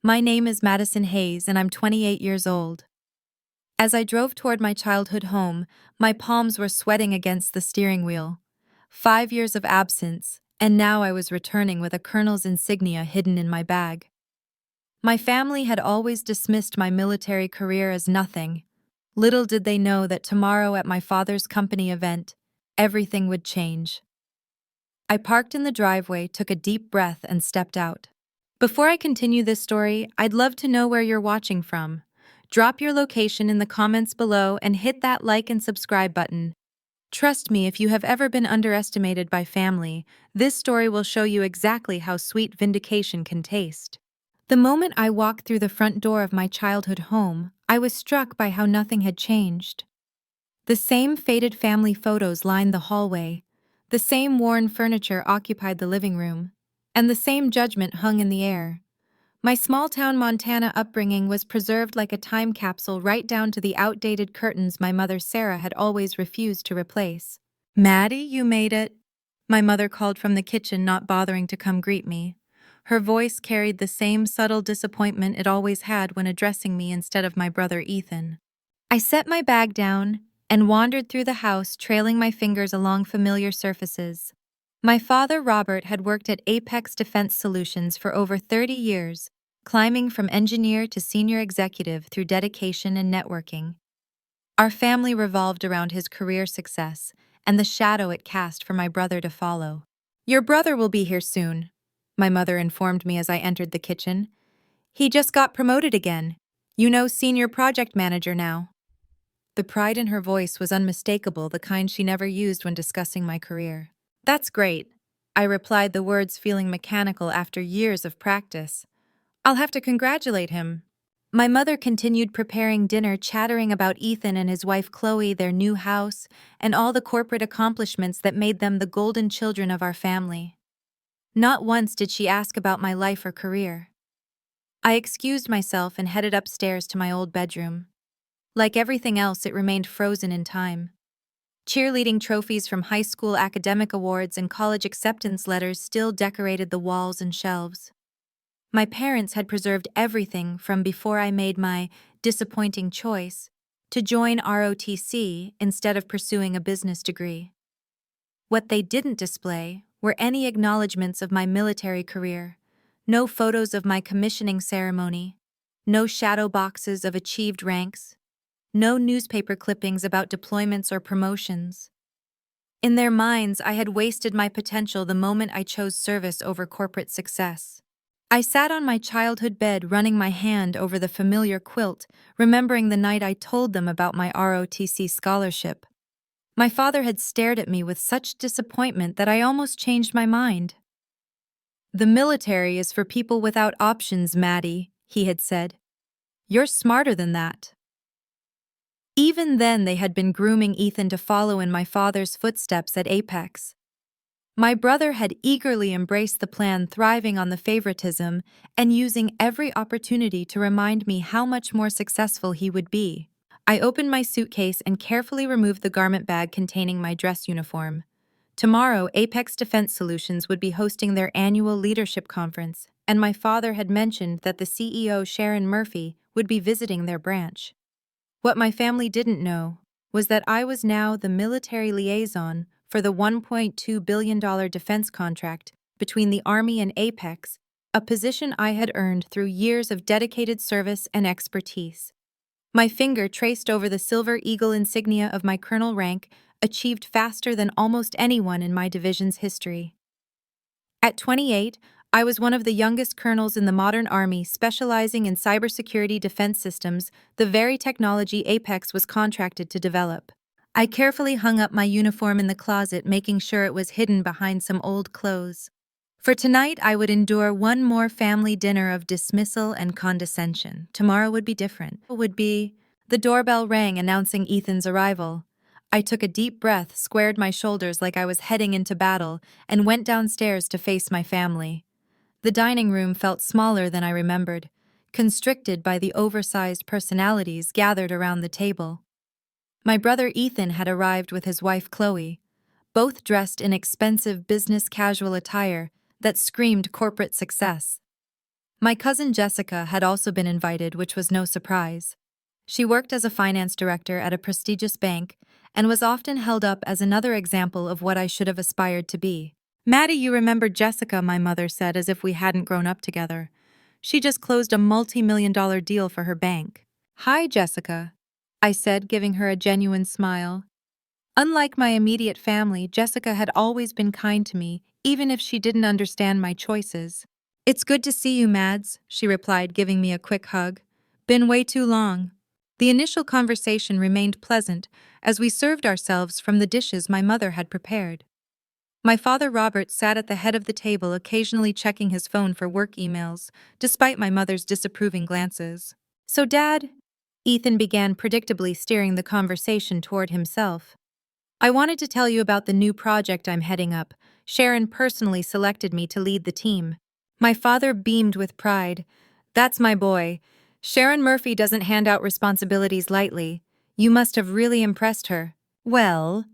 My name is Madison Hayes and I'm 28 years old. As I drove toward my childhood home, my palms were sweating against the steering wheel. 5 years of absence, and now I was returning with a colonel's insignia hidden in my bag. My family had always dismissed my military career as nothing. Little did they know that tomorrow at my father's company event, everything would change. I parked in the driveway, took a deep breath, and stepped out. Before I continue this story, I'd love to know where you're watching from. Drop your location in the comments below and hit that like and subscribe button. Trust me, if you have ever been underestimated by family, this story will show you exactly how sweet vindication can taste. The moment I walked through the front door of my childhood home, I was struck by how nothing had changed. The same faded family photos lined the hallway, the same worn furniture occupied the living room, and the same judgment hung in the air. My small-town Montana upbringing was preserved like a time capsule, right down to the outdated curtains my mother Sarah had always refused to replace. "Maddie, you made it," my mother called from the kitchen, not bothering to come greet me. Her voice carried the same subtle disappointment it always had when addressing me instead of my brother Ethan. I set my bag down and wandered through the house, trailing my fingers along familiar surfaces. My father, Robert, had worked at Apex Defense Solutions for over 30 years, climbing from engineer to senior executive through dedication and networking. Our family revolved around his career success and the shadow it cast for my brother to follow. "Your brother will be here soon," my mother informed me as I entered the kitchen. "He just got promoted again. Senior project manager now." The pride in her voice was unmistakable, the kind she never used when discussing my career. "That's great," I replied, the words feeling mechanical after years of practice. "I'll have to congratulate him." My mother continued preparing dinner, chattering about Ethan and his wife Chloe, their new house, and all the corporate accomplishments that made them the golden children of our family. Not once did she ask about my life or career. I excused myself and headed upstairs to my old bedroom. Like everything else, it remained frozen in time. Cheerleading trophies from high school academic awards and college acceptance letters still decorated the walls and shelves. My parents had preserved everything from before I made my disappointing choice to join ROTC instead of pursuing a business degree. What they didn't display were any acknowledgments of my military career, no photos of my commissioning ceremony, no shadow boxes of achieved ranks, no newspaper clippings about deployments or promotions. In their minds, I had wasted my potential the moment I chose service over corporate success. I sat on my childhood bed, running my hand over the familiar quilt, remembering the night I told them about my ROTC scholarship. My father had stared at me with such disappointment that I almost changed my mind. "The military is for people without options, Maddie," he had said. "You're smarter than that." Even then, they had been grooming Ethan to follow in my father's footsteps at Apex. My brother had eagerly embraced the plan, thriving on the favoritism and using every opportunity to remind me how much more successful he would be. I opened my suitcase and carefully removed the garment bag containing my dress uniform. Tomorrow, Apex Defense Solutions would be hosting their annual leadership conference, and my father had mentioned that the CEO, Sharon Murphy, would be visiting their branch. What my family didn't know was that I was now the military liaison for the $1.2 billion defense contract between the Army and Apex, a position I had earned through years of dedicated service and expertise. My finger traced over the Silver Eagle insignia of my colonel rank, achieved faster than almost anyone in my division's history. At 28, I was one of the youngest colonels in the modern Army, specializing in cybersecurity defense systems, the very technology Apex was contracted to develop. I carefully hung up my uniform in the closet, making sure it was hidden behind some old clothes. For tonight, I would endure one more family dinner of dismissal and condescension. Tomorrow would be different. The doorbell rang, announcing Ethan's arrival. I took a deep breath, squared my shoulders like I was heading into battle, and went downstairs to face my family. The dining room felt smaller than I remembered, constricted by the oversized personalities gathered around the table. My brother Ethan had arrived with his wife Chloe, both dressed in expensive business casual attire that screamed corporate success. My cousin Jessica had also been invited, which was no surprise. She worked as a finance director at a prestigious bank and was often held up as another example of what I should have aspired to be. Maddie, you remember Jessica, my mother said, as if we hadn't grown up together. She just closed a multi-million-dollar deal for her bank. Hi, Jessica, I said, giving her a genuine smile. Unlike my immediate family, Jessica had always been kind to me, even if she didn't understand my choices. It's good to see you, Mads, she replied, giving me a quick hug. Been way too long. The initial conversation remained pleasant as we served ourselves from the dishes my mother had prepared. My father Robert sat at the head of the table, occasionally checking his phone for work emails, despite my mother's disapproving glances. So, Dad, Ethan began, predictably steering the conversation toward himself. I wanted to tell you about the new project I'm heading up. Sharon personally selected me to lead the team. My father beamed with pride. That's my boy. Sharon Murphy doesn't hand out responsibilities lightly. You must have really impressed her. Well,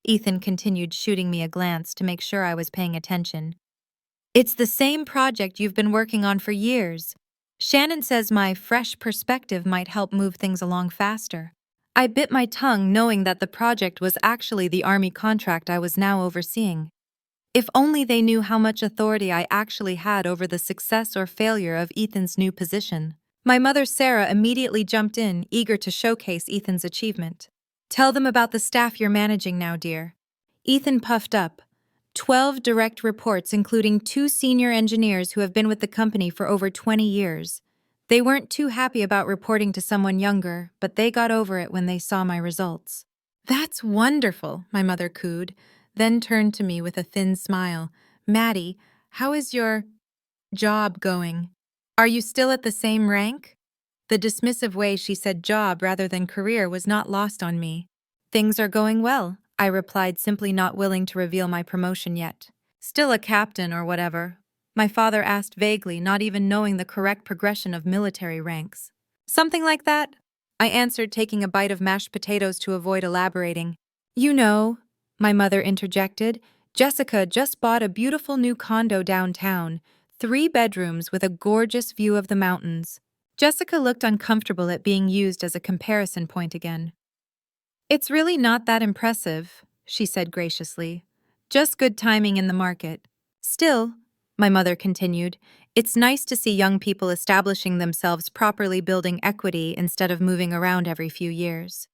Ethan continued, shooting me a glance to make sure I was paying attention. It's the same project you've been working on for years. Shannon says my fresh perspective might help move things along faster. I bit my tongue, knowing that the project was actually the Army contract I was now overseeing. If only they knew how much authority I actually had over the success or failure of Ethan's new position. My mother Sarah immediately jumped in, eager to showcase Ethan's achievement. Tell them about the staff you're managing now, dear. Ethan puffed up. 12 direct reports, including 2 senior engineers who have been with the company for over 20 years. They weren't too happy about reporting to someone younger, but they got over it when they saw my results. That's wonderful, my mother cooed, then turned to me with a thin smile. Maddie, how is your job going? Are you still at the same rank? The dismissive way she said job rather than career was not lost on me. Things are going well, I replied, simply not willing to reveal my promotion yet. Still a captain or whatever, my father asked vaguely, not even knowing the correct progression of military ranks. Something like that, I answered, taking a bite of mashed potatoes to avoid elaborating. You know, my mother interjected, Jessica just bought a beautiful new condo downtown, 3 bedrooms with a gorgeous view of the mountains. Jessica looked uncomfortable at being used as a comparison point again. It's really not that impressive, she said graciously. Just good timing in the market. Still, my mother continued, it's nice to see young people establishing themselves properly, building equity instead of moving around every few years.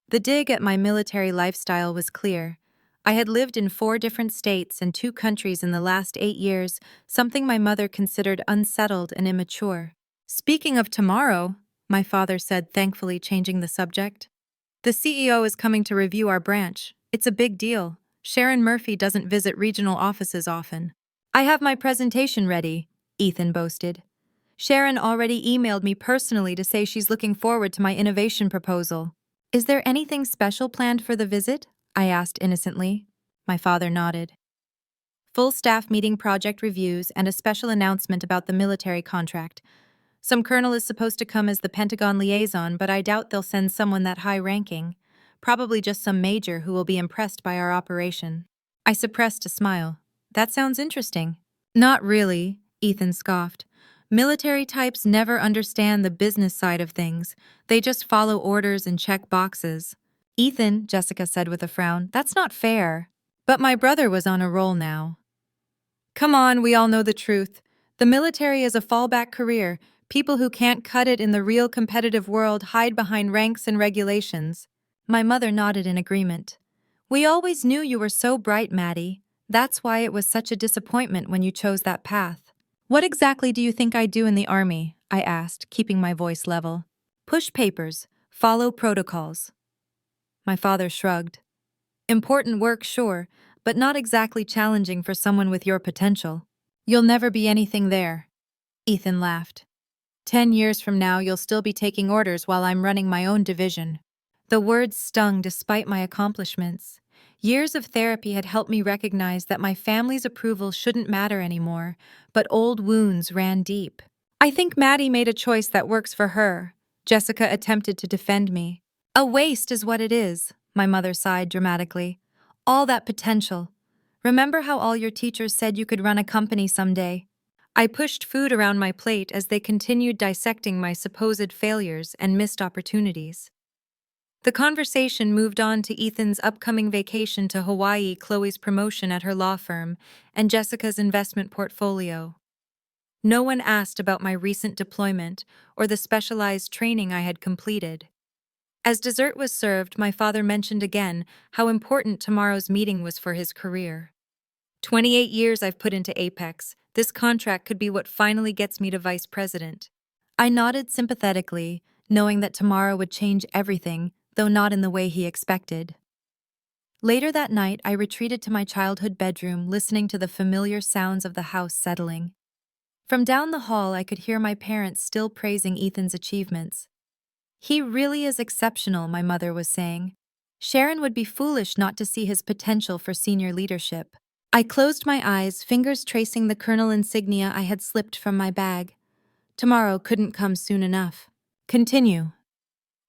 The dig at my military lifestyle was clear. I had lived in 4 different states and 2 countries in the last 8 years, something my mother considered unsettled and immature. Speaking of tomorrow, my father said, thankfully changing the subject. The CEO is coming to review our branch. It's a big deal. Sharon Murphy doesn't visit regional offices often. I have my presentation ready, Ethan boasted. Sharon already emailed me personally to say she's looking forward to my innovation proposal. Is there anything special planned for the visit? I asked innocently. My father nodded. Full staff meeting, project reviews, and a special announcement about the military contract. Some colonel is supposed to come as the Pentagon liaison, but I doubt they'll send someone that high-ranking. Probably just some major who will be impressed by our operation. I suppressed a smile. That sounds interesting. Not really, Ethan scoffed. Military types never understand the business side of things. They just follow orders and check boxes. Ethan, Jessica said with a frown, that's not fair. But my brother was on a roll now. Come on, we all know the truth. The military is a fallback career. People who can't cut it in the real competitive world hide behind ranks and regulations. My mother nodded in agreement. We always knew you were so bright, Maddie. That's why it was such a disappointment when you chose that path. What exactly do you think I do in the Army? I asked, keeping my voice level. Push papers, follow protocols. My father shrugged. Important work, sure, but not exactly challenging for someone with your potential. You'll never be anything there. Ethan laughed. 10 years from now, you'll still be taking orders while I'm running my own division. The words stung despite my accomplishments. Years of therapy had helped me recognize that my family's approval shouldn't matter anymore, but old wounds ran deep. I think Maddie made a choice that works for her. Jessica attempted to defend me. A waste is what it is, my mother sighed dramatically. All that potential. Remember how all your teachers said you could run a company someday? I pushed food around my plate as they continued dissecting my supposed failures and missed opportunities. The conversation moved on to Ethan's upcoming vacation to Hawaii, Chloe's promotion at her law firm, and Jessica's investment portfolio. No one asked about my recent deployment or the specialized training I had completed. As dessert was served, my father mentioned again how important tomorrow's meeting was for his career. 28 years I've put into Apex. This contract could be what finally gets me to vice president. I nodded sympathetically, knowing that tomorrow would change everything, though not in the way he expected. Later that night, I retreated to my childhood bedroom, listening to the familiar sounds of the house settling. From down the hall, I could hear my parents still praising Ethan's achievements. He really is exceptional, my mother was saying. Sharon would be foolish not to see his potential for senior leadership. I closed my eyes, fingers tracing the colonel insignia I had slipped from my bag. Tomorrow couldn't come soon enough. Continue.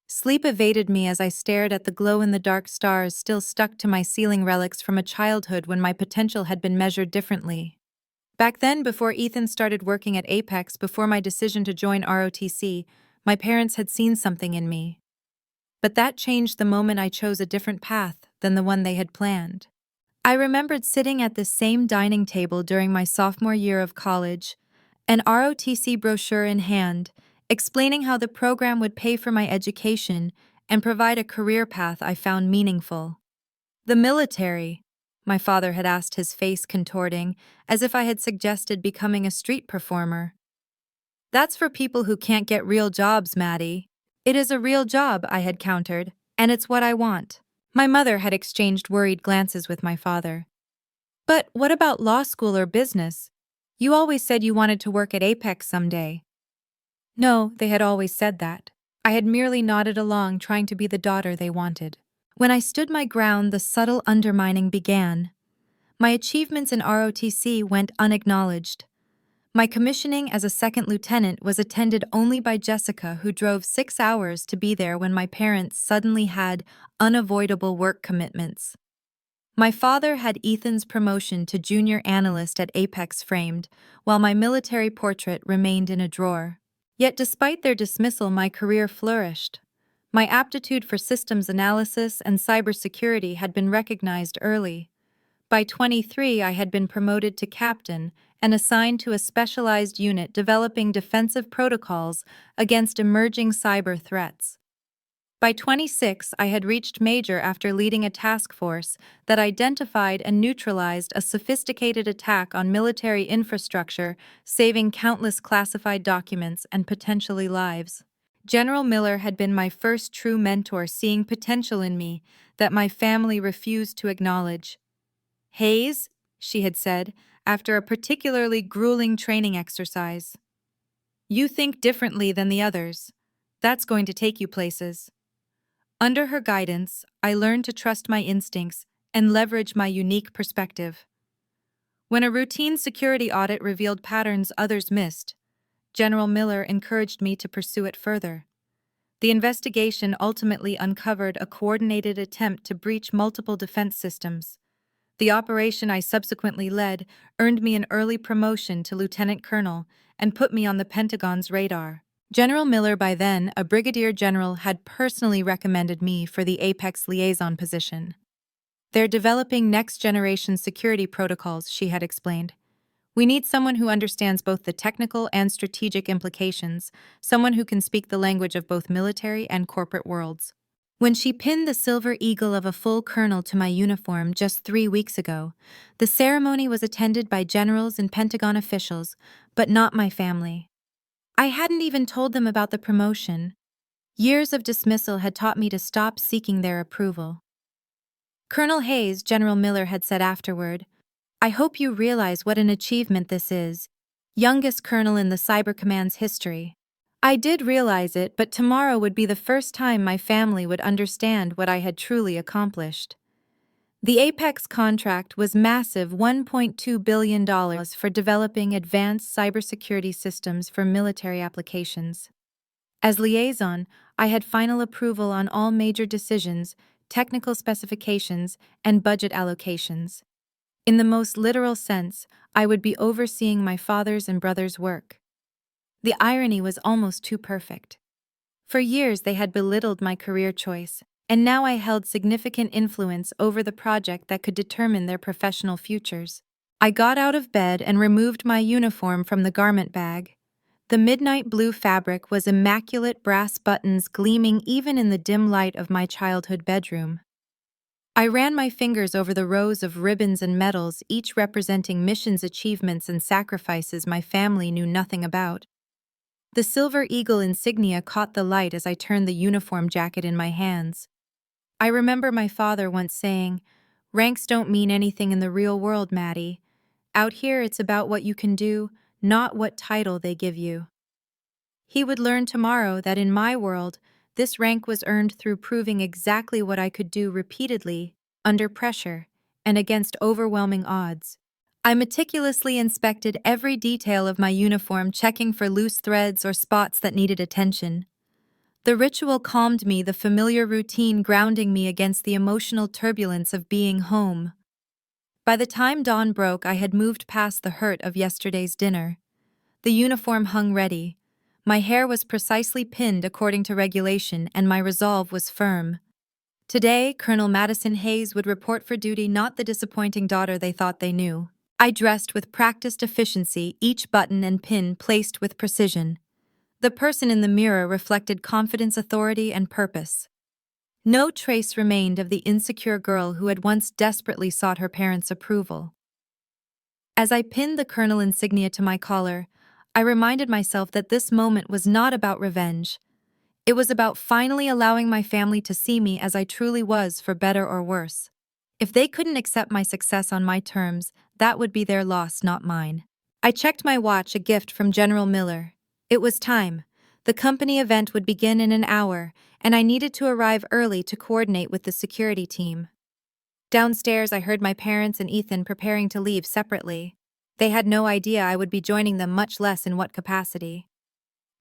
Sleep evaded me as I stared at the glow-in-the-dark stars still stuck to my ceiling, relics from a childhood when my potential had been measured differently. Back then, before Ethan started working at Apex, before my decision to join ROTC, my parents had seen something in me. But that changed the moment I chose a different path than the one they had planned. I remembered sitting at the same dining table during my sophomore year of college, an ROTC brochure in hand, explaining how the program would pay for my education and provide a career path I found meaningful. The military, my father had asked, his face contorting, as if I had suggested becoming a street performer. That's for people who can't get real jobs, Maddie. It is a real job, I had countered, and it's what I want. My mother had exchanged worried glances with my father. But what about law school or business? You always said you wanted to work at Apex someday. No, they had always said that. I had merely nodded along, trying to be the daughter they wanted. When I stood my ground, the subtle undermining began. My achievements in ROTC went unacknowledged. My commissioning as a second lieutenant was attended only by Jessica, who drove 6 hours to be there when my parents suddenly had unavoidable work commitments. My father had Ethan's promotion to junior analyst at Apex framed, while my military portrait remained in a drawer. Yet despite their dismissal, my career flourished. My aptitude for systems analysis and cybersecurity had been recognized early. By 23, I had been promoted to captain and assigned to a specialized unit developing defensive protocols against emerging cyber threats. By 26, I had reached major after leading a task force that identified and neutralized a sophisticated attack on military infrastructure, saving countless classified documents and potentially lives. General Miller had been my first true mentor, seeing potential in me that my family refused to acknowledge. "Hayes," she had said, after a particularly grueling training exercise, "you think differently than the others. That's going to take you places." Under her guidance, I learned to trust my instincts and leverage my unique perspective. When a routine security audit revealed patterns others missed, General Miller encouraged me to pursue it further. The investigation ultimately uncovered a coordinated attempt to breach multiple defense systems. The operation I subsequently led earned me an early promotion to lieutenant colonel and put me on the Pentagon's radar. General Miller, by then a brigadier general, had personally recommended me for the Apex liaison position. "They're developing next-generation security protocols," she had explained. "We need someone who understands both the technical and strategic implications, someone who can speak the language of both military and corporate worlds." When she pinned the silver eagle of a full colonel to my uniform just 3 weeks ago, the ceremony was attended by generals and Pentagon officials, but not my family. I hadn't even told them about the promotion. Years of dismissal had taught me to stop seeking their approval. "Colonel Hayes," General Miller had said afterward, "I hope you realize what an achievement this is. Youngest colonel in the Cyber Command's history." I did realize it, but tomorrow would be the first time my family would understand what I had truly accomplished. The Apex contract was massive, $1.2 billion for developing advanced cybersecurity systems for military applications. As liaison, I had final approval on all major decisions, technical specifications, and budget allocations. In the most literal sense, I would be overseeing my father's and brother's work. The irony was almost too perfect. For years, they had belittled my career choice, and now I held significant influence over the project that could determine their professional futures. I got out of bed and removed my uniform from the garment bag. The midnight blue fabric was immaculate, brass buttons gleaming even in the dim light of my childhood bedroom. I ran my fingers over the rows of ribbons and medals, each representing missions, achievements, and sacrifices my family knew nothing about. The silver eagle insignia caught the light as I turned the uniform jacket in my hands. I remember my father once saying, "Ranks don't mean anything in the real world, Maddie. Out here, it's about what you can do, not what title they give you." He would learn tomorrow that in my world, this rank was earned through proving exactly what I could do repeatedly, under pressure, and against overwhelming odds. I meticulously inspected every detail of my uniform, checking for loose threads or spots that needed attention. The ritual calmed me, the familiar routine grounding me against the emotional turbulence of being home. By the time dawn broke, I had moved past the hurt of yesterday's dinner. The uniform hung ready. My hair was precisely pinned according to regulation, and my resolve was firm. Today, Colonel Madison Hayes would report for duty, not the disappointing daughter they thought they knew. I dressed with practiced efficiency, each button and pin placed with precision. The person in the mirror reflected confidence, authority, and purpose. No trace remained of the insecure girl who had once desperately sought her parents' approval. As I pinned the colonel insignia to my collar, I reminded myself that this moment was not about revenge. It was about finally allowing my family to see me as I truly was, for better or worse. If they couldn't accept my success on my terms, that would be their loss, not mine. I checked my watch, a gift from General Miller. It was time. The company event would begin in an hour, and I needed to arrive early to coordinate with the security team. Downstairs, I heard my parents and Ethan preparing to leave separately. They had no idea I would be joining them, much less in what capacity.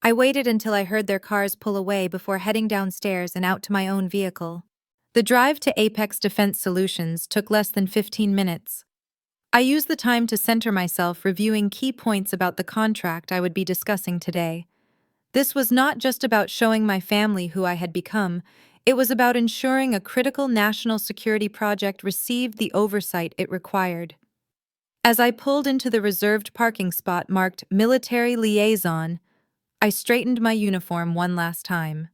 I waited until I heard their cars pull away before heading downstairs and out to my own vehicle. The drive to Apex Defense Solutions took less than 15 minutes. I used the time to center myself, reviewing key points about the contract I would be discussing today. This was not just about showing my family who I had become, it was about ensuring a critical national security project received the oversight it required. As I pulled into the reserved parking spot marked Military Liaison, I straightened my uniform one last time.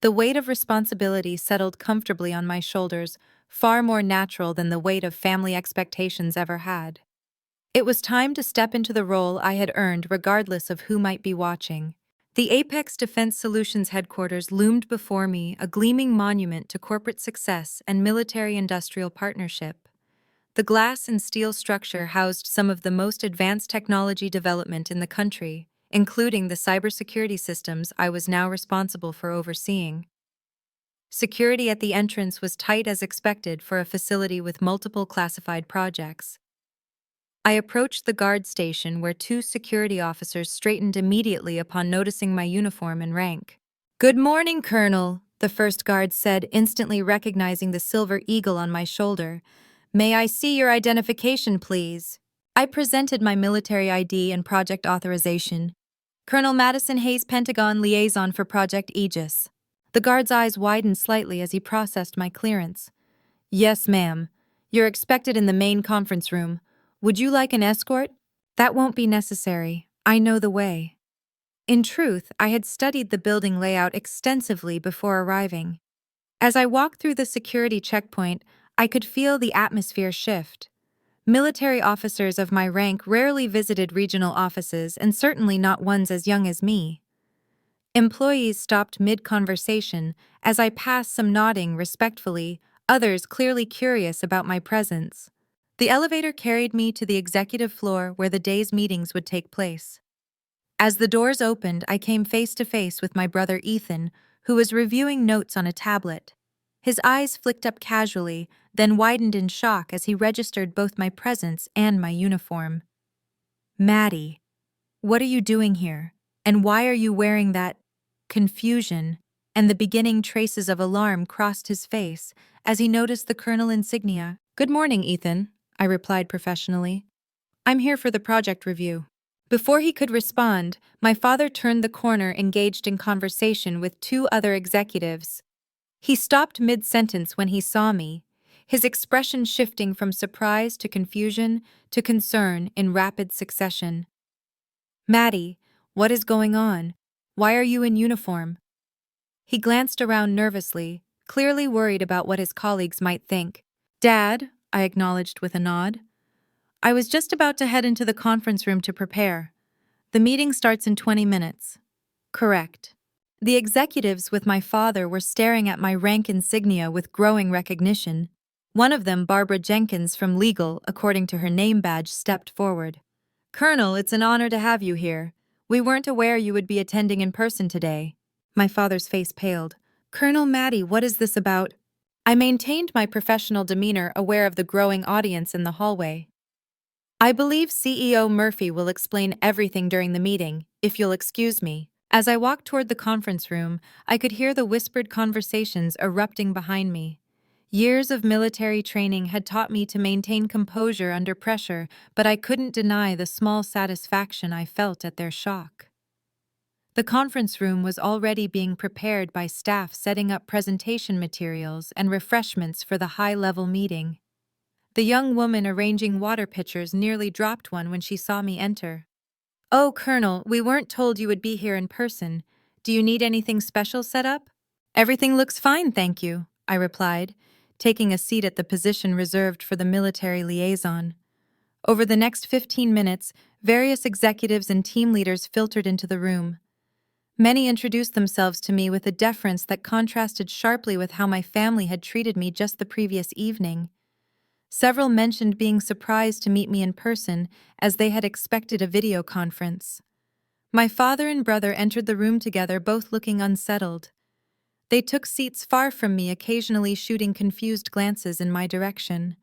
The weight of responsibility settled comfortably on my shoulders, far more natural than the weight of family expectations ever had. It was time to step into the role I had earned regardless of who might be watching. The Apex Defense Solutions headquarters loomed before me, a gleaming monument to corporate success and military-industrial partnership. The glass and steel structure housed some of the most advanced technology development in the country, including the cybersecurity systems I was now responsible for overseeing. Security at the entrance was tight as expected for a facility with multiple classified projects. I approached the guard station, where two security officers straightened immediately upon noticing my uniform and rank. "Good morning, Colonel," the first guard said, instantly recognizing the silver eagle on my shoulder. "May I see your identification, please?" I presented my military ID and project authorization. "Colonel Madison Hayes, Pentagon Liaison for Project Aegis." The guard's eyes widened slightly as he processed my clearance. "Yes, ma'am. You're expected in the main conference room. Would you like an escort?" "That won't be necessary. I know the way." In truth, I had studied the building layout extensively before arriving. As I walked through the security checkpoint, I could feel the atmosphere shift. Military officers of my rank rarely visited regional offices, and certainly not ones as young as me. Employees stopped mid-conversation as I passed, some nodding respectfully, others clearly curious about my presence. The elevator carried me to the executive floor where the day's meetings would take place. As the doors opened, I came face to face with my brother Ethan, who was reviewing notes on a tablet. His eyes flicked up casually, then widened in shock as he registered both my presence and my uniform. "Maddie, what are you doing here? And why are you wearing that?" Confusion and the beginning traces of alarm crossed his face as he noticed the colonel insignia. "Good morning, Ethan," I replied professionally. I'm here for the project review. Before he could respond, my father turned the corner, engaged in conversation with two other executives. He stopped mid-sentence when he saw me, his expression shifting from surprise to confusion to concern in rapid succession. Maddie, what is going on? Why are you in uniform? He glanced around nervously, clearly worried about what his colleagues might think. Dad, I acknowledged with a nod. I was just about to head into the conference room to prepare. The meeting starts in 20 minutes. Correct. The executives with my father were staring at my rank insignia with growing recognition. One of them, Barbara Jenkins from Legal, according to her name badge, stepped forward. Colonel, it's an honor to have you here. We weren't aware you would be attending in person today. My father's face paled. Colonel Maddie, what is this about? I maintained my professional demeanor, aware of the growing audience in the hallway. I believe CEO Murphy will explain everything during the meeting, if you'll excuse me. As I walked toward the conference room, I could hear the whispered conversations erupting behind me. Years of military training had taught me to maintain composure under pressure, but I couldn't deny the small satisfaction I felt at their shock. The conference room was already being prepared by staff, setting up presentation materials and refreshments for the high-level meeting. The young woman arranging water pitchers nearly dropped one when she saw me enter. Oh, Colonel, we weren't told you would be here in person. Do you need anything special set up? Everything looks fine, thank you, I replied, taking a seat at the position reserved for the military liaison. Over the next 15 minutes, various executives and team leaders filtered into the room. Many introduced themselves to me with a deference that contrasted sharply with how my family had treated me just the previous evening. Several mentioned being surprised to meet me in person, as they had expected a video conference. My father and brother entered the room together, both looking unsettled. They took seats far from me, occasionally shooting confused glances in my direction.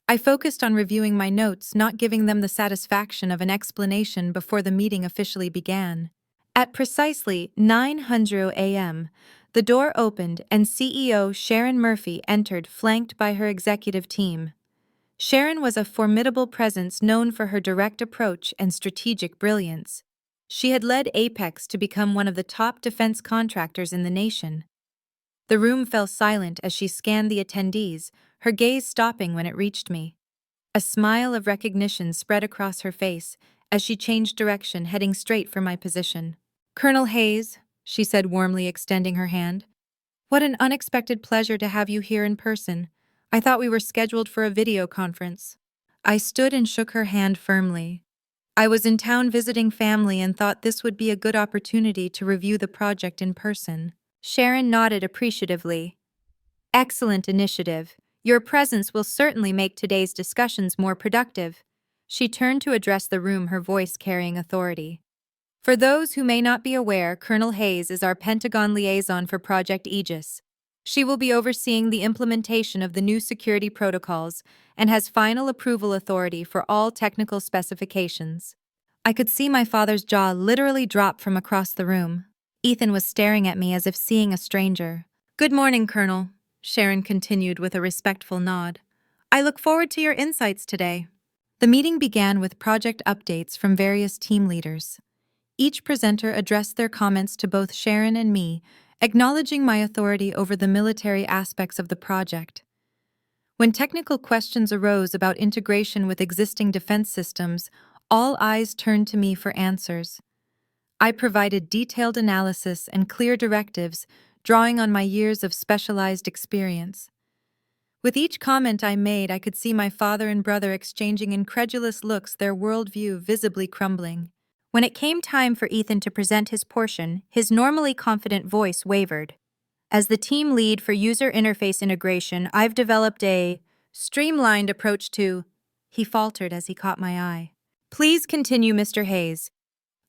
I focused on reviewing my notes, not giving them the satisfaction of an explanation before the meeting officially began. At precisely 9:00 a.m., the door opened and CEO Sharon Murphy entered, flanked by her executive team. Sharon was a formidable presence known for her direct approach and strategic brilliance. She had led Apex to become one of the top defense contractors in the nation. The room fell silent as she scanned the attendees, her gaze stopping when it reached me. A smile of recognition spread across her face as she changed direction, heading straight for my position. Colonel Hayes, she said warmly, extending her hand. What an unexpected pleasure to have you here in person. I thought we were scheduled for a video conference. I stood and shook her hand firmly. I was in town visiting family and thought this would be a good opportunity to review the project in person. Sharon nodded appreciatively. Excellent initiative. Your presence will certainly make today's discussions more productive. She turned to address the room, her voice carrying authority. For those who may not be aware, Colonel Hayes is our Pentagon liaison for Project Aegis. She will be overseeing the implementation of the new security protocols and has final approval authority for all technical specifications. I could see my father's jaw literally drop from across the room. Ethan was staring at me as if seeing a stranger. Good morning, Colonel, Sharon continued with a respectful nod. I look forward to your insights today. The meeting began with project updates from various team leaders. Each presenter addressed their comments to both Sharon and me, acknowledging my authority over the military aspects of the project. When technical questions arose about integration with existing defense systems, all eyes turned to me for answers. I provided detailed analysis and clear directives, drawing on my years of specialized experience. With each comment I made, I could see my father and brother exchanging incredulous looks, their worldview visibly crumbling. When it came time for Ethan to present his portion, his normally confident voice wavered. As the team lead for user interface integration, I've developed a streamlined approach to... He faltered as he caught my eye. Please continue, Mr. Hayes.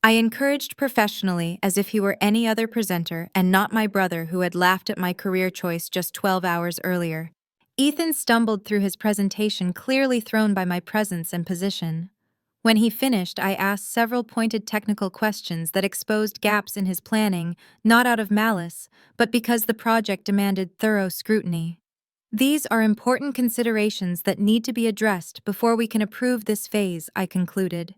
I encouraged professionally, as if he were any other presenter and not my brother who had laughed at my career choice just 12 hours earlier. Ethan stumbled through his presentation, clearly thrown by my presence and position. When he finished, I asked several pointed technical questions that exposed gaps in his planning, not out of malice, but because the project demanded thorough scrutiny. These are important considerations that need to be addressed before we can approve this phase, I concluded.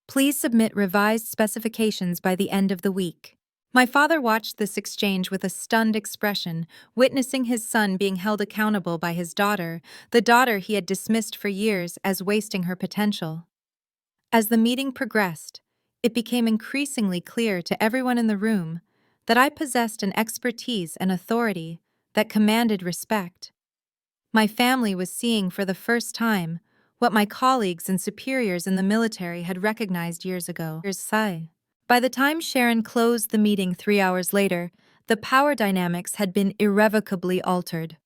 Please submit revised specifications by the end of the week. My father watched this exchange with a stunned expression, witnessing his son being held accountable by his daughter, the daughter he had dismissed for years as wasting her potential. As the meeting progressed, it became increasingly clear to everyone in the room that I possessed an expertise and authority that commanded respect. My family was seeing for the first time what my colleagues and superiors in the military had recognized years ago. By the time Sharon closed the meeting 3 hours later, the power dynamics had been irrevocably altered.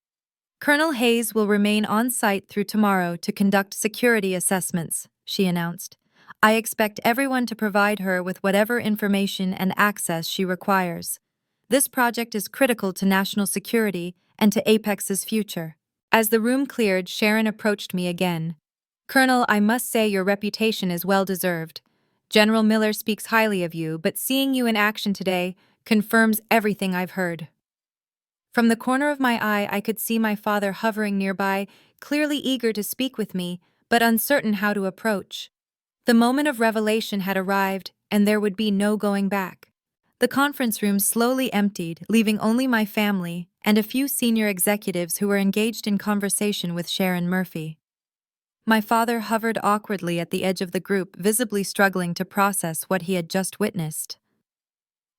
Colonel Hayes will remain on site through tomorrow to conduct security assessments, she announced. I expect everyone to provide her with whatever information and access she requires. This project is critical to national security and to Apex's future. As the room cleared, Sharon approached me again. Colonel, I must say your reputation is well deserved. General Miller speaks highly of you, but seeing you in action today confirms everything I've heard. From the corner of my eye, I could see my father hovering nearby, clearly eager to speak with me, but uncertain how to approach. The moment of revelation had arrived, and there would be no going back. The conference room slowly emptied, leaving only my family and a few senior executives who were engaged in conversation with Sharon Murphy. My father hovered awkwardly at the edge of the group, visibly struggling to process what he had just witnessed.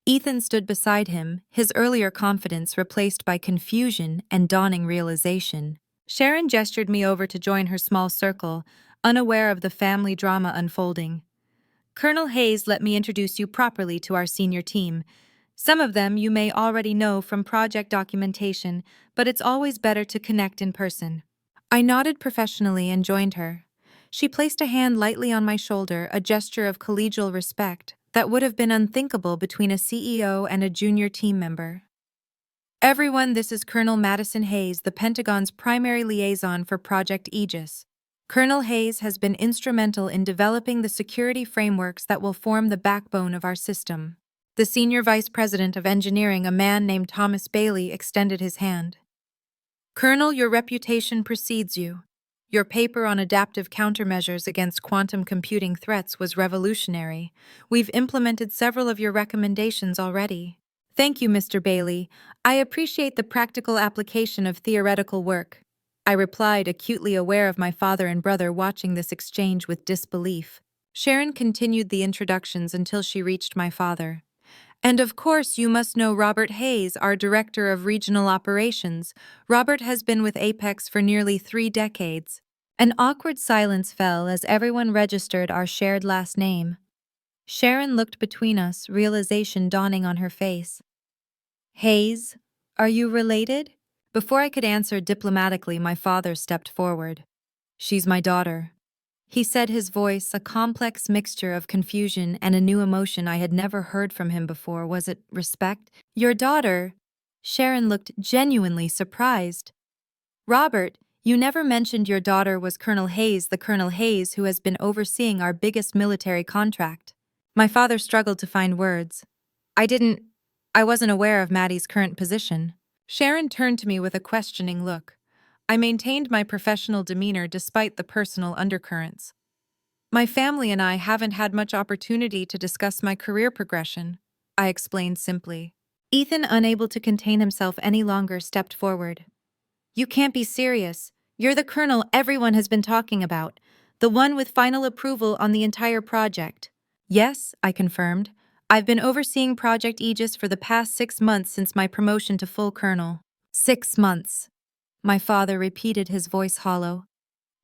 Ethan stood beside him, his earlier confidence replaced by confusion and dawning realization. Sharon gestured me over to join her small circle, unaware of the family drama unfolding. Colonel Hayes, let me introduce you properly to our senior team. Some of them you may already know from project documentation, but it's always better to connect in person. I nodded professionally and joined her. She placed a hand lightly on my shoulder, a gesture of collegial respect that would have been unthinkable between a CEO and a junior team member. Everyone, this is Colonel Madison Hayes, the Pentagon's primary liaison for Project Aegis. Colonel Hayes has been instrumental in developing the security frameworks that will form the backbone of our system. The Senior Vice President of Engineering, a man named Thomas Bailey, extended his hand. Colonel, your reputation precedes you. Your paper on adaptive countermeasures against quantum computing threats was revolutionary. We've implemented several of your recommendations already. Thank you, Mr. Bailey. I appreciate the practical application of theoretical work. I replied, acutely aware of my father and brother watching this exchange with disbelief. Sharon continued the introductions until she reached my father. And of course, you must know Robert Hayes, our Director of Regional Operations. Robert has been with Apex for nearly 3 decades. An awkward silence fell as everyone registered our shared last name. Sharon looked between us, realization dawning on her face. Hayes, are you related? Before I could answer diplomatically, my father stepped forward. She's my daughter. He said, his voice a complex mixture of confusion and a new emotion I had never heard from him before. Was it respect? Your daughter? Sharon looked genuinely surprised. Robert, you never mentioned your daughter was Colonel Hayes, the Colonel Hayes who has been overseeing our biggest military contract. My father struggled to find words. I wasn't aware of Maddie's current position. Sharon turned to me with a questioning look. I maintained my professional demeanor despite the personal undercurrents. My family and I haven't had much opportunity to discuss my career progression, I explained simply. Ethan, unable to contain himself any longer, stepped forward. You can't be serious. You're the colonel everyone has been talking about, the one with final approval on the entire project. Yes, I confirmed. I've been overseeing Project Aegis for the past 6 months since my promotion to full colonel. 6 months. My father repeated, his voice hollow.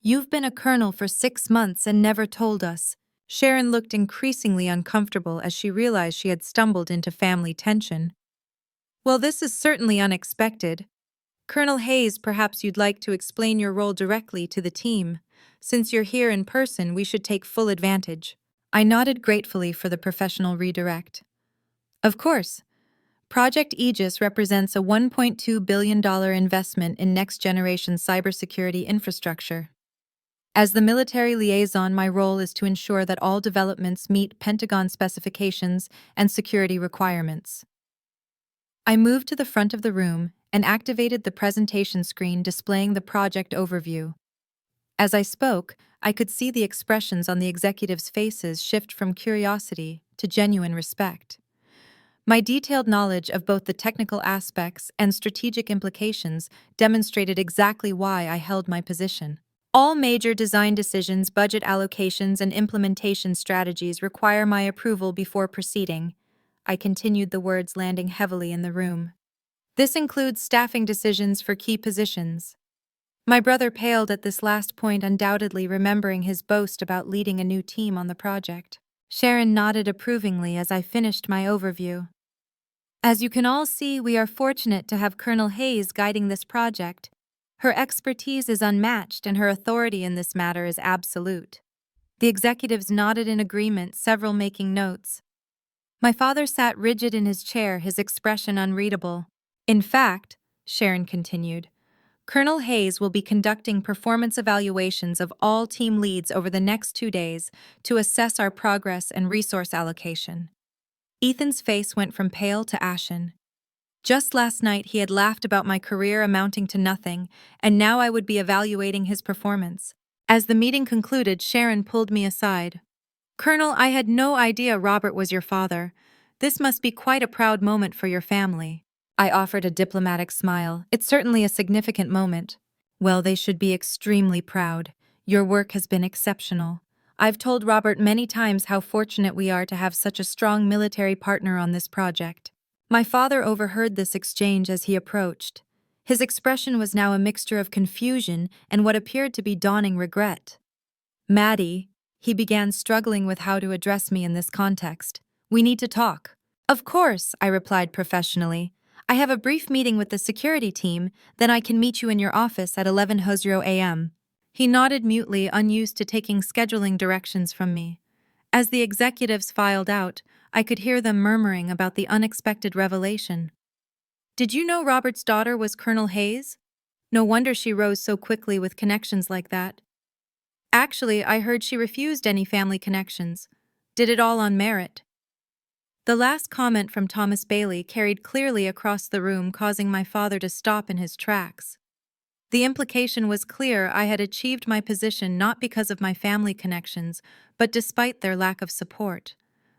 You've been a colonel for 6 months and never told us. Sharon looked increasingly uncomfortable as she realized she had stumbled into family tension. Well, this is certainly unexpected. Colonel Hayes, perhaps you'd like to explain your role directly to the team. Since you're here in person, we should take full advantage. I nodded gratefully for the professional redirect. Of course. Project Aegis represents a $1.2 billion investment in next-generation cybersecurity infrastructure. As the military liaison, my role is to ensure that all developments meet Pentagon specifications and security requirements. I moved to the front of the room and activated the presentation screen displaying the project overview. As I spoke, I could see the expressions on the executives' faces shift from curiosity to genuine respect. My detailed knowledge of both the technical aspects and strategic implications demonstrated exactly why I held my position. All major design decisions, budget allocations, and implementation strategies require my approval before proceeding. I continued, the words landing heavily in the room. This includes staffing decisions for key positions. My brother paled at this last point, undoubtedly remembering his boast about leading a new team on the project. Sharon nodded approvingly as I finished my overview. As you can all see, we are fortunate to have Colonel Hayes guiding this project. Her expertise is unmatched and her authority in this matter is absolute. The executives nodded in agreement, several making notes. My father sat rigid in his chair, his expression unreadable. In fact, Sharon continued, Colonel Hayes will be conducting performance evaluations of all team leads over the next 2 days to assess our progress and resource allocation. Ethan's face went from pale to ashen. Just last night he had laughed about my career amounting to nothing, and now I would be evaluating his performance. As the meeting concluded, Sharon pulled me aside. Colonel, I had no idea Robert was your father. This must be quite a proud moment for your family. I offered a diplomatic smile. It's certainly a significant moment. Well, they should be extremely proud. Your work has been exceptional. I've told Robert many times how fortunate we are to have such a strong military partner on this project. My father overheard this exchange as he approached. His expression was now a mixture of confusion and what appeared to be dawning regret. Maddie, he began, struggling with how to address me in this context. We need to talk. Of course, I replied professionally. I have a brief meeting with the security team, then I can meet you in your office at 11:00 a.m. He nodded mutely, unused to taking scheduling directions from me. As the executives filed out, I could hear them murmuring about the unexpected revelation. Did you know Robert's daughter was Colonel Hayes? No wonder she rose so quickly with connections like that. Actually, I heard she refused any family connections. Did it all on merit. The last comment from Thomas Bailey carried clearly across the room, causing my father to stop in his tracks. The implication was clear. I had achieved my position not because of my family connections, but despite their lack of support.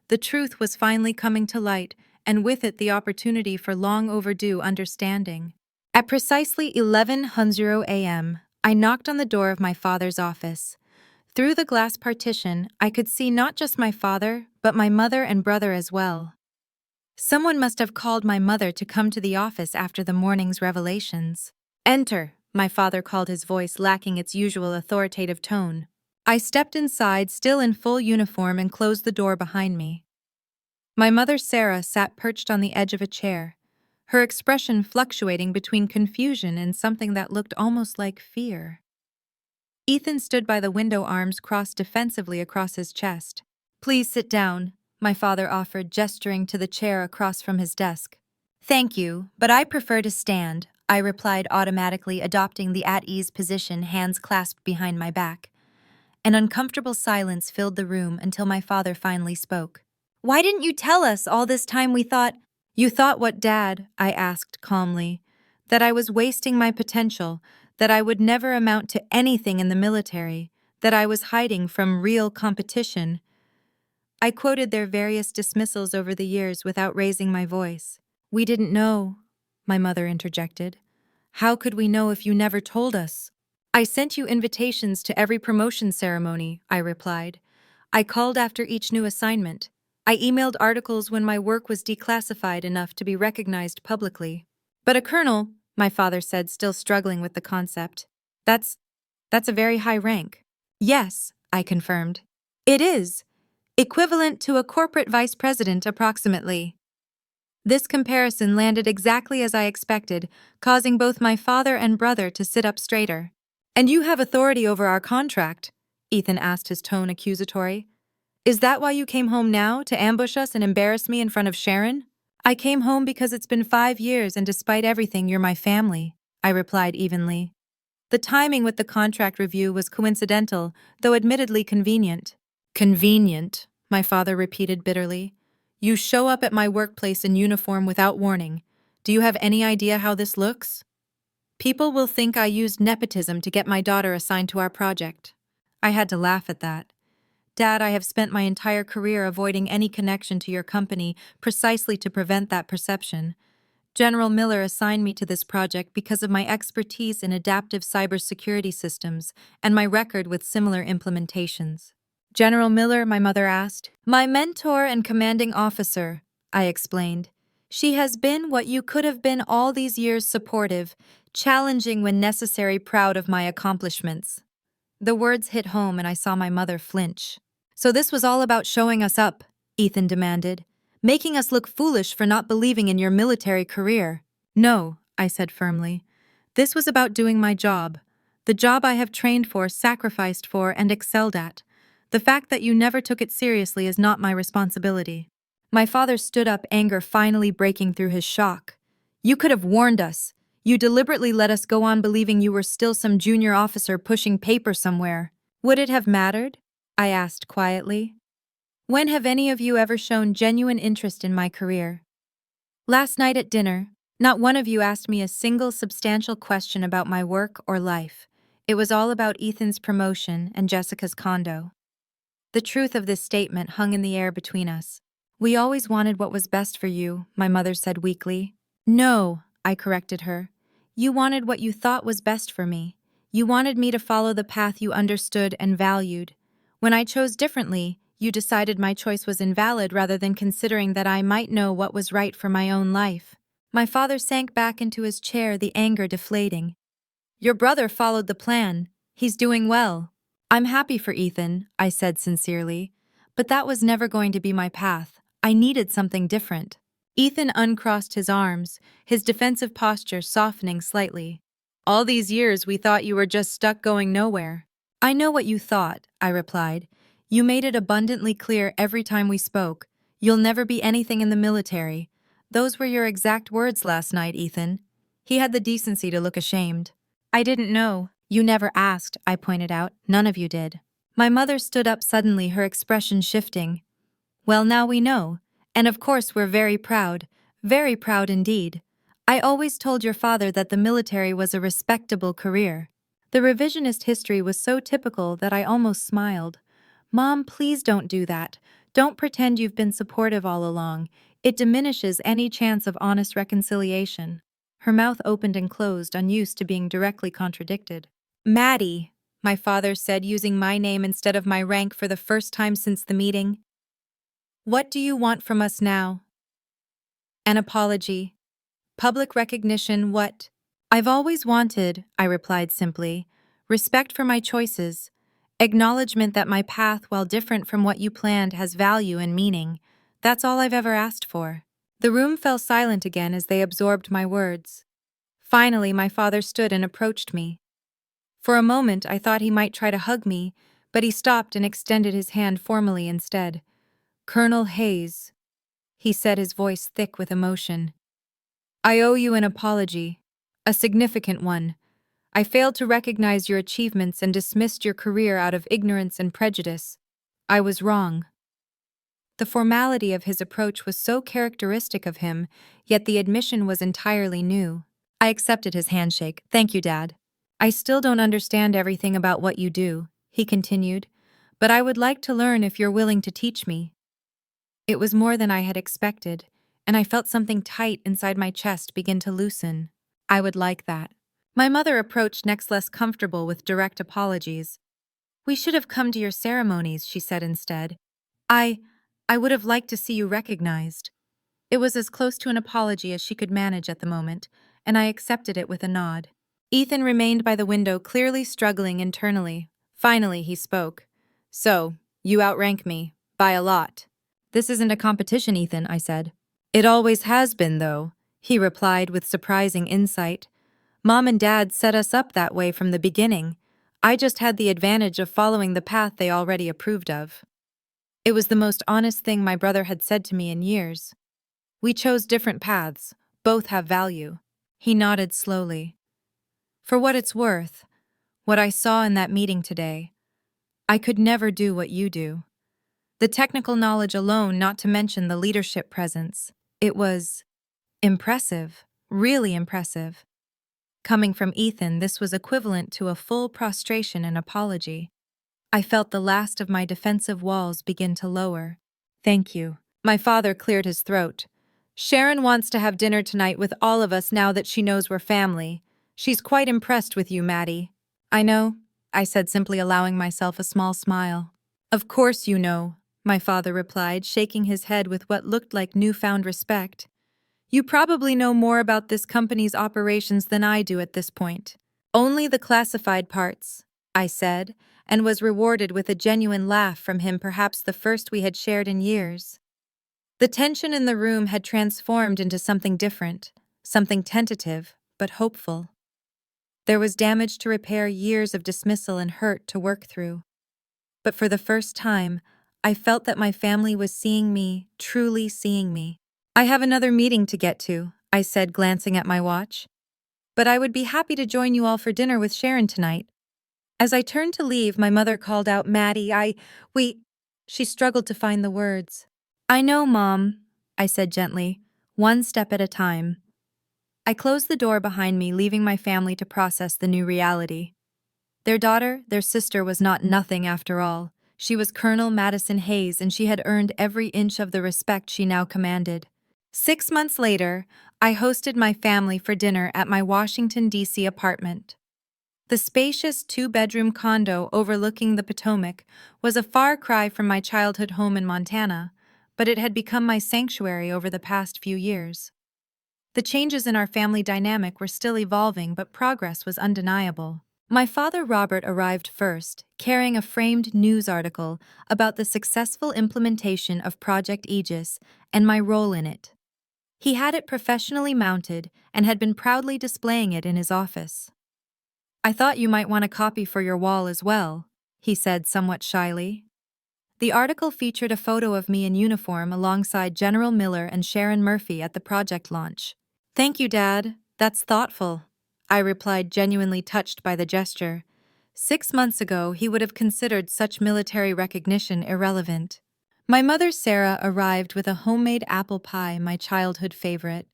The truth was finally coming to light, and with it the opportunity for long overdue understanding. At precisely 11:00 a.m., I knocked on the door of my father's office. Through the glass partition, I could see not just my father, but my mother and brother as well. Someone must have called my mother to come to the office after the morning's revelations. Enter, my father called, his voice lacking its usual authoritative tone. I stepped inside, still in full uniform, and closed the door behind me. My mother, Sarah, sat perched on the edge of a chair, her expression fluctuating between confusion and something that looked almost like fear. Ethan stood by the window, arms crossed defensively across his chest. Please sit down, my father offered, gesturing to the chair across from his desk. Thank you, but I prefer to stand, I replied, automatically adopting the at-ease position, hands clasped behind my back. An uncomfortable silence filled the room until my father finally spoke. Why didn't you tell us all this time? We thought— You thought what, Dad? I asked calmly. That I was wasting my potential, that I would never amount to anything in the military, that I was hiding from real competition. I quoted their various dismissals over the years without raising my voice. We didn't know, my mother interjected. How could we know if you never told us? I sent you invitations to every promotion ceremony, I replied. I called after each new assignment. I emailed articles when my work was declassified enough to be recognized publicly. But a colonel, my father said, still struggling with the concept. That's a very high rank. Yes, I confirmed. It is. Equivalent to a corporate vice president, approximately. This comparison landed exactly as I expected, causing both my father and brother to sit up straighter. And you have authority over our contract? Ethan asked, his tone accusatory. Is that why you came home now, to ambush us and embarrass me in front of Sharon? I came home because it's been 5 years and despite everything, you're my family, I replied evenly. The timing with the contract review was coincidental, though admittedly convenient. Convenient, my father repeated bitterly. You show up at my workplace in uniform without warning. Do you have any idea how this looks? People will think I used nepotism to get my daughter assigned to our project. I had to laugh at that. Dad, I have spent my entire career avoiding any connection to your company precisely to prevent that perception. General Miller assigned me to this project because of my expertise in adaptive cybersecurity systems and my record with similar implementations. General Miller, my mother asked. My mentor and commanding officer, I explained. She has been what you could have been all these years, supportive, challenging when necessary, proud of my accomplishments. The words hit home and I saw my mother flinch. So this was all about showing us up, Ethan demanded, making us look foolish for not believing in your military career. No, I said firmly. This was about doing my job, the job I have trained for, sacrificed for, and excelled at. The fact that you never took it seriously is not my responsibility. My father stood up, anger finally breaking through his shock. You could have warned us. You deliberately let us go on believing you were still some junior officer pushing paper somewhere. Would it have mattered? I asked quietly. When have any of you ever shown genuine interest in my career? Last night at dinner, not one of you asked me a single substantial question about my work or life. It was all about Ethan's promotion and Jessica's condo. The truth of this statement hung in the air between us. We always wanted what was best for you, my mother said weakly. No, I corrected her. You wanted what you thought was best for me. You wanted me to follow the path you understood and valued. When I chose differently, you decided my choice was invalid rather than considering that I might know what was right for my own life. My father sank back into his chair, the anger deflating. Your brother followed the plan. He's doing well. I'm happy for Ethan, I said sincerely. But that was never going to be my path. I needed something different. Ethan uncrossed his arms, his defensive posture softening slightly. All these years we thought you were just stuck going nowhere. I know what you thought, I replied. You made it abundantly clear every time we spoke. You'll never be anything in the military. Those were your exact words last night, Ethan. He had the decency to look ashamed. I didn't know. You never asked, I pointed out. None of you did. My mother stood up suddenly, her expression shifting. Well, now we know. And of course we're very proud indeed. I always told your father that the military was a respectable career. The revisionist history was so typical that I almost smiled. Mom, please don't do that. Don't pretend you've been supportive all along. It diminishes any chance of honest reconciliation. Her mouth opened and closed, unused to being directly contradicted. Maddie, my father said, using my name instead of my rank for the first time since the meeting. What do you want from us now? An apology. Public recognition, what? I've always wanted, I replied simply, respect for my choices, acknowledgement that my path, while different from what you planned, has value and meaning. That's all I've ever asked for. The room fell silent again as they absorbed my words. Finally, my father stood and approached me. For a moment, I thought he might try to hug me, but he stopped and extended his hand formally instead. Colonel Hayes, he said, his voice thick with emotion. I owe you an apology, a significant one. I failed to recognize your achievements and dismissed your career out of ignorance and prejudice. I was wrong. The formality of his approach was so characteristic of him, yet the admission was entirely new. I accepted his handshake. Thank you, Dad. I still don't understand everything about what you do, he continued, but I would like to learn if you're willing to teach me. It was more than I had expected, and I felt something tight inside my chest begin to loosen. I would like that. My mother approached next, less comfortable with direct apologies. We should have come to your ceremonies, she said instead. I would have liked to see you recognized. It was as close to an apology as she could manage at the moment, and I accepted it with a nod. Ethan remained by the window, clearly struggling internally. Finally, he spoke. So, you outrank me, by a lot. This isn't a competition, Ethan, I said. It always has been, though, he replied with surprising insight. Mom and Dad set us up that way from the beginning. I just had the advantage of following the path they already approved of. It was the most honest thing my brother had said to me in years. We chose different paths. Both have value. He nodded slowly. For what it's worth, what I saw in that meeting today, I could never do what you do. The technical knowledge alone, not to mention the leadership presence, it was impressive. Really impressive. Coming from Ethan, this was equivalent to a full prostration and apology. I felt the last of my defensive walls begin to lower. Thank you. My father cleared his throat. Sharon wants to have dinner tonight with all of us now that she knows we're family. She's quite impressed with you, Maddie. I know, I said, simply allowing myself a small smile. Of course you know, my father replied, shaking his head with what looked like newfound respect. You probably know more about this company's operations than I do at this point. Only the classified parts, I said, and was rewarded with a genuine laugh from him, perhaps the first we had shared in years. The tension in the room had transformed into something different, something tentative, but hopeful. There was damage to repair, years of dismissal and hurt to work through. But for the first time, I felt that my family was seeing me, truly seeing me. I have another meeting to get to, I said, glancing at my watch. But I would be happy to join you all for dinner with Sharon tonight. As I turned to leave, my mother called out, Maddie, She struggled to find the words. I know, Mom, I said gently, one step at a time. I closed the door behind me, leaving my family to process the new reality. Their daughter, their sister, was not nothing after all. She was Colonel Madison Hayes, and she had earned every inch of the respect she now commanded. 6 months later, I hosted my family for dinner at my Washington, D.C. apartment. The spacious 2-bedroom condo overlooking the Potomac was a far cry from my childhood home in Montana, but it had become my sanctuary over the past few years. The changes in our family dynamic were still evolving, but progress was undeniable. My father Robert arrived first, carrying a framed news article about the successful implementation of Project Aegis and my role in it. He had it professionally mounted and had been proudly displaying it in his office. I thought you might want a copy for your wall as well, he said somewhat shyly. The article featured a photo of me in uniform alongside General Miller and Sharon Murphy at the project launch. Thank you, Dad. That's thoughtful, I replied, genuinely touched by the gesture. 6 months ago, he would have considered such military recognition irrelevant. My mother, Sarah, arrived with a homemade apple pie, my childhood favorite.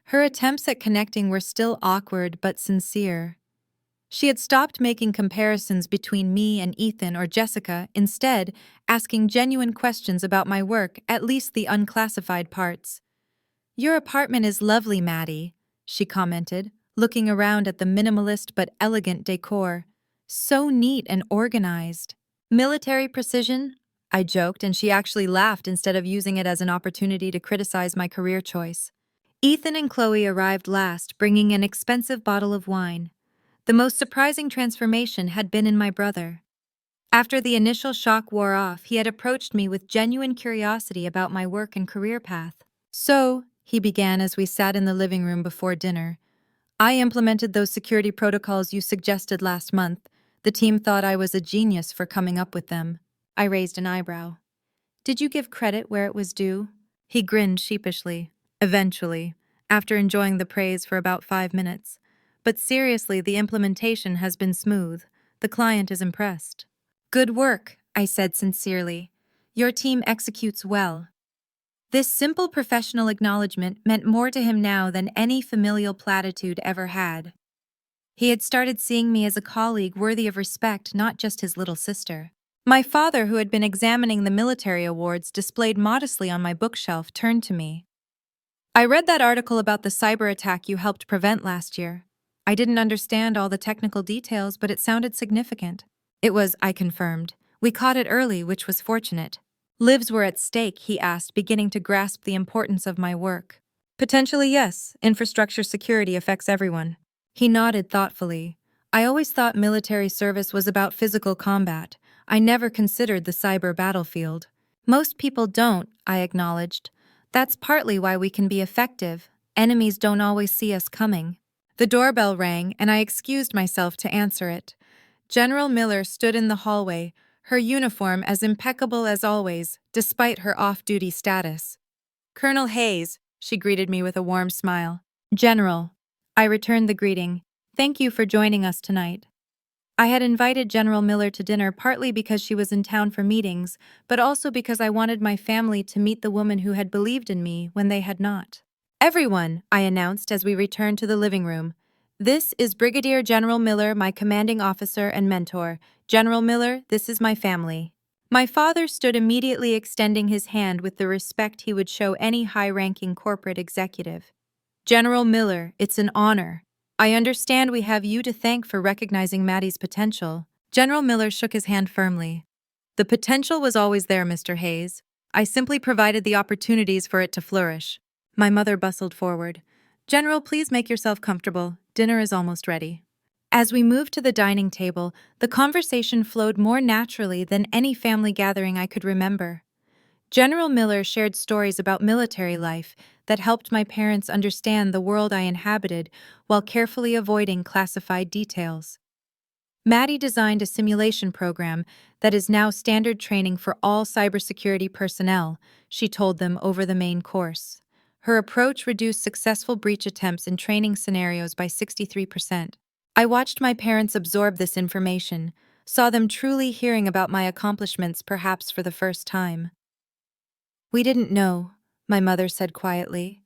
Her attempts at connecting were still awkward but sincere. She had stopped making comparisons between me and Ethan or Jessica, instead asking genuine questions about my work, at least the unclassified parts. Your apartment is lovely, Maddie, she commented, looking around at the minimalist but elegant decor. So neat and organized. Military precision? I joked, and she actually laughed instead of using it as an opportunity to criticize my career choice. Ethan and Chloe arrived last, bringing an expensive bottle of wine. The most surprising transformation had been in my brother. After the initial shock wore off, he had approached me with genuine curiosity about my work and career path. So, he began as we sat in the living room before dinner, I implemented those security protocols you suggested last month. The team thought I was a genius for coming up with them. I raised an eyebrow. Did you give credit where it was due? He grinned sheepishly. Eventually, after enjoying the praise for about 5 minutes. But seriously, the implementation has been smooth. The client is impressed. Good work, I said sincerely. Your team executes well. This simple professional acknowledgement meant more to him now than any familial platitude ever had. He had started seeing me as a colleague worthy of respect, not just his little sister. My father, who had been examining the military awards displayed modestly on my bookshelf, turned to me. I read that article about the cyber attack you helped prevent last year. I didn't understand all the technical details, but it sounded significant. It was, I confirmed. We caught it early, which was fortunate. Lives were at stake, he asked, beginning to grasp the importance of my work. Potentially, yes. Infrastructure security affects everyone. He nodded thoughtfully. I always thought military service was about physical combat. I never considered the cyber battlefield. Most people don't, I acknowledged. That's partly why we can be effective. Enemies don't always see us coming. The doorbell rang, and I excused myself to answer it. General Miller stood in the hallway, her uniform as impeccable as always, despite her off-duty status. Colonel Hayes, she greeted me with a warm smile. General. I returned the greeting. Thank you for joining us tonight. I had invited General Miller to dinner partly because she was in town for meetings, but also because I wanted my family to meet the woman who had believed in me when they had not. Everyone, I announced as we returned to the living room. This is Brigadier General Miller, my commanding officer and mentor. General Miller, this is my family. My father stood immediately, extending his hand with the respect he would show any high-ranking corporate executive. General Miller, it's an honor. I understand we have you to thank for recognizing Maddie's potential. General Miller shook his hand firmly. The potential was always there, Mr. Hayes. I simply provided the opportunities for it to flourish. My mother bustled forward. General, please make yourself comfortable. Dinner is almost ready. As we moved to the dining table, the conversation flowed more naturally than any family gathering I could remember. General Miller shared stories about military life that helped my parents understand the world I inhabited while carefully avoiding classified details. Maddie designed a simulation program that is now standard training for all cybersecurity personnel, she told them over the main course. Her approach reduced successful breach attempts in training scenarios by 63%. I watched my parents absorb this information, saw them truly hearing about my accomplishments perhaps for the first time. We didn't know, my mother said quietly.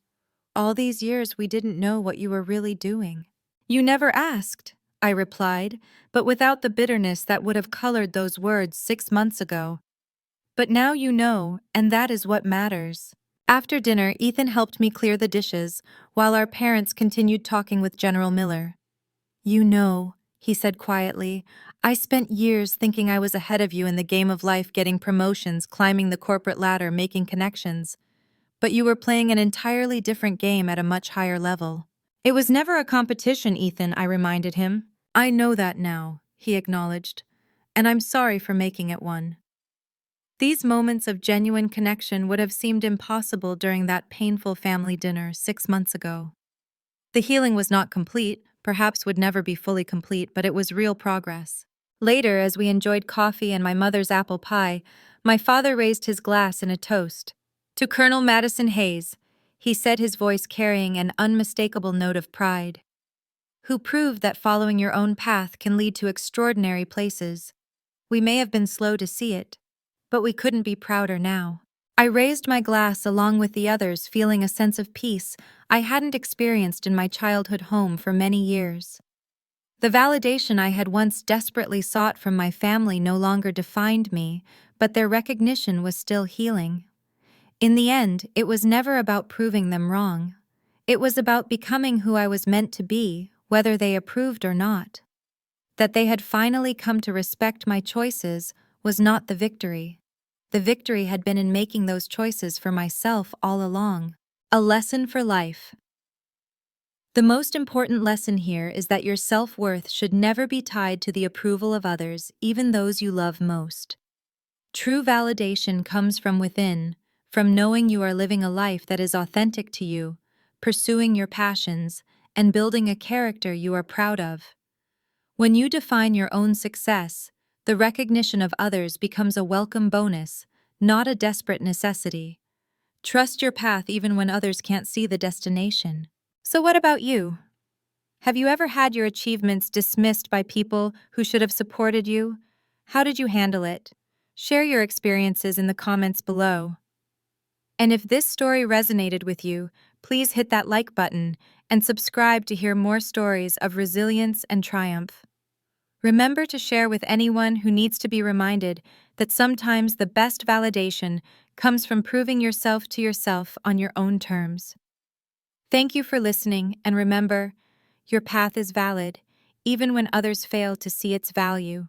All these years we didn't know what you were really doing. You never asked, I replied, but without the bitterness that would have colored those words 6 months ago. But now you know, and that is what matters. After dinner, Ethan helped me clear the dishes, while our parents continued talking with General Miller. You know, he said quietly, I spent years thinking I was ahead of you in the game of life, getting promotions, climbing the corporate ladder, making connections. But you were playing an entirely different game at a much higher level. It was never a competition, Ethan, I reminded him. I know that now, he acknowledged, and I'm sorry for making it one. These moments of genuine connection would have seemed impossible during that painful family dinner 6 months ago. The healing was not complete, perhaps would never be fully complete, but it was real progress. Later, as we enjoyed coffee and my mother's apple pie, my father raised his glass in a toast. To Colonel Madison Hayes, he said, his voice carrying an unmistakable note of pride. Who proved that following your own path can lead to extraordinary places. We may have been slow to see it, but we couldn't be prouder now. I raised my glass along with the others, feeling a sense of peace I hadn't experienced in my childhood home for many years. The validation I had once desperately sought from my family no longer defined me, but their recognition was still healing. In the end, it was never about proving them wrong. It was about becoming who I was meant to be, whether they approved or not. That they had finally come to respect my choices was not the victory. The victory had been in making those choices for myself all along. A lesson for life. The most important lesson here is that your self-worth should never be tied to the approval of others, even those you love most. True validation comes from within, from knowing you are living a life that is authentic to you, pursuing your passions, and building a character you are proud of. When you define your own success, the recognition of others becomes a welcome bonus, not a desperate necessity. Trust your path even when others can't see the destination. So what about you? Have you ever had your achievements dismissed by people who should have supported you? How did you handle it? Share your experiences in the comments below. And if this story resonated with you, please hit that like button and subscribe to hear more stories of resilience and triumph. Remember to share with anyone who needs to be reminded that sometimes the best validation comes from proving yourself to yourself on your own terms. Thank you for listening, and remember, your path is valid, even when others fail to see its value.